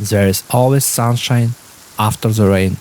There is always sunshine after the rain.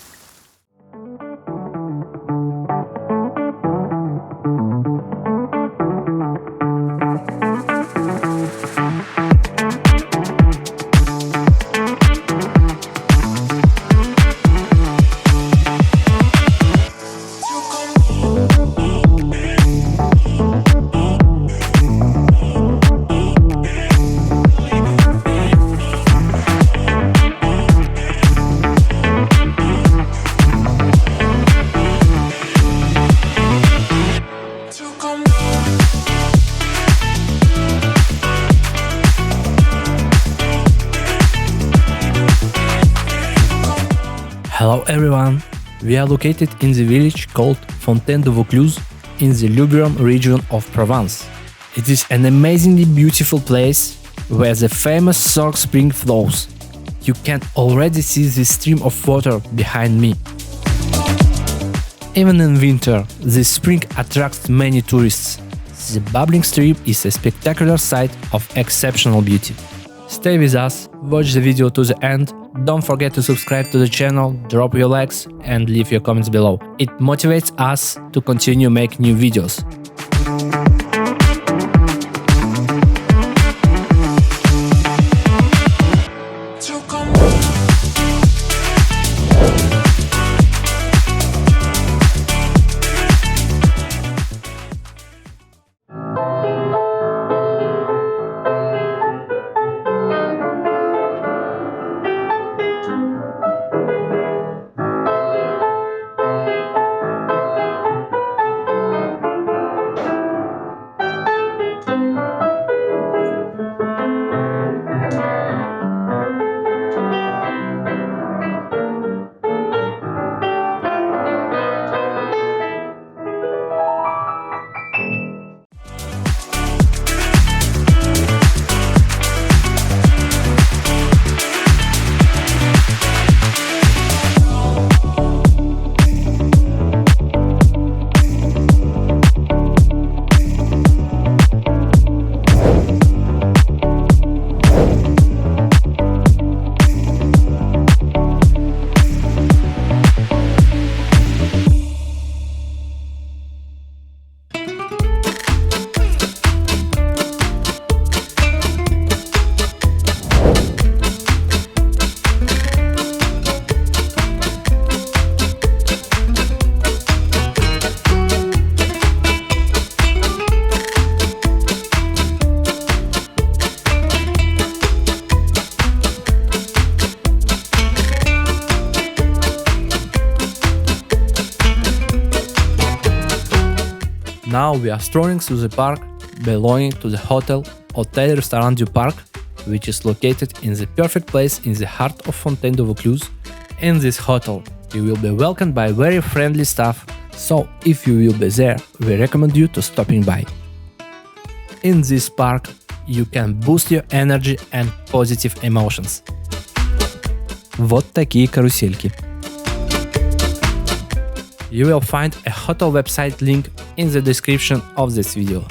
Hello everyone! We are located in the village called Fontaine-de-Vaucluse in the Luberon region of Provence. It is an amazingly beautiful place where the famous Sorgue spring flows. You can already see the stream of water behind me. Even in winter, this spring attracts many tourists. The bubbling stream is a spectacular sight of exceptional beauty. Stay with us, watch the video to the end. Don't forget to subscribe to the channel, drop your likes and leave your comments below. It motivates us to continue making new videos. Now we are strolling through the park belonging to the hotel Restaurant du Parc, which is located in the perfect place in the heart of Fontaine-de-Vaucluse. In this hotel, you will be welcomed by very friendly staff, so if you will be there, we recommend you to stopping by. In this park, you can boost your energy and positive emotions. Вот такие карусельки. You will find a hotel website link in the description of this video.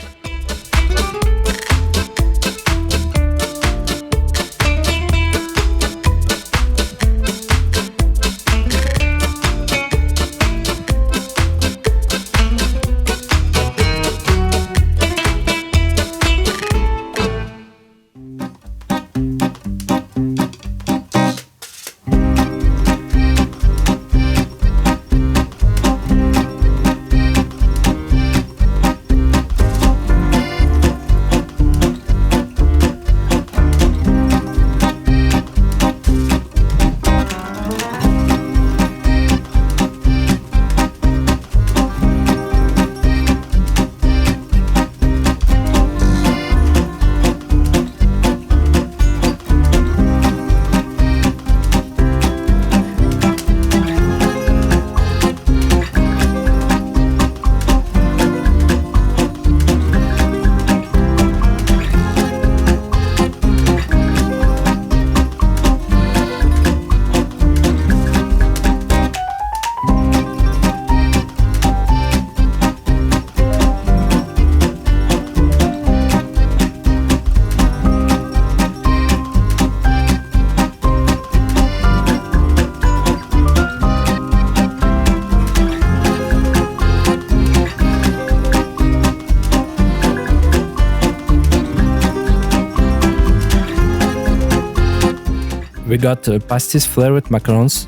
We got pastis flavored macarons.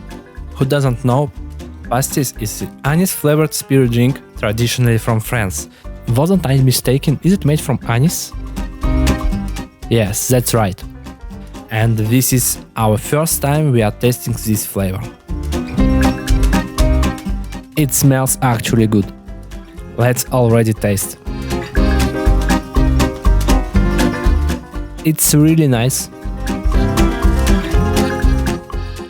Who doesn't know, pastis is the anise flavored spirit drink traditionally from France. Wasn't I mistaken? Is it made from anise? Yes, that's right. And this is our first time we are testing this flavor. It smells actually good. Let's already taste. It's really nice.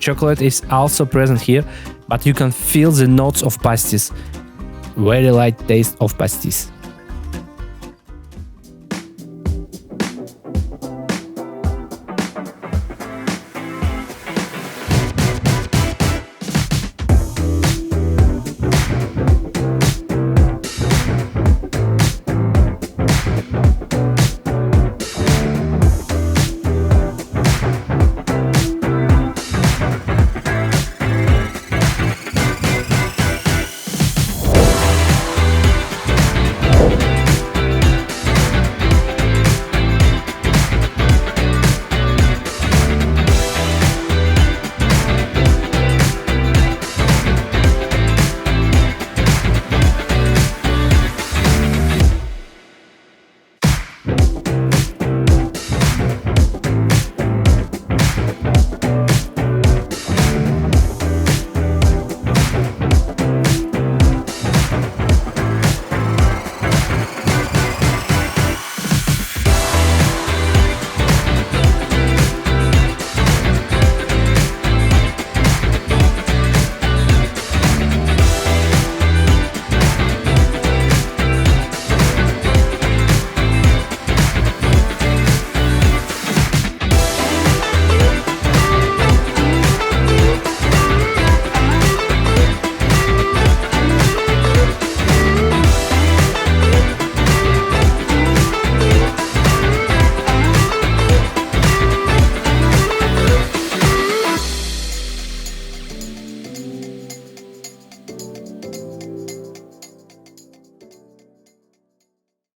Chocolate is also present here, but you can feel the notes of pastis. Very light taste of pastis.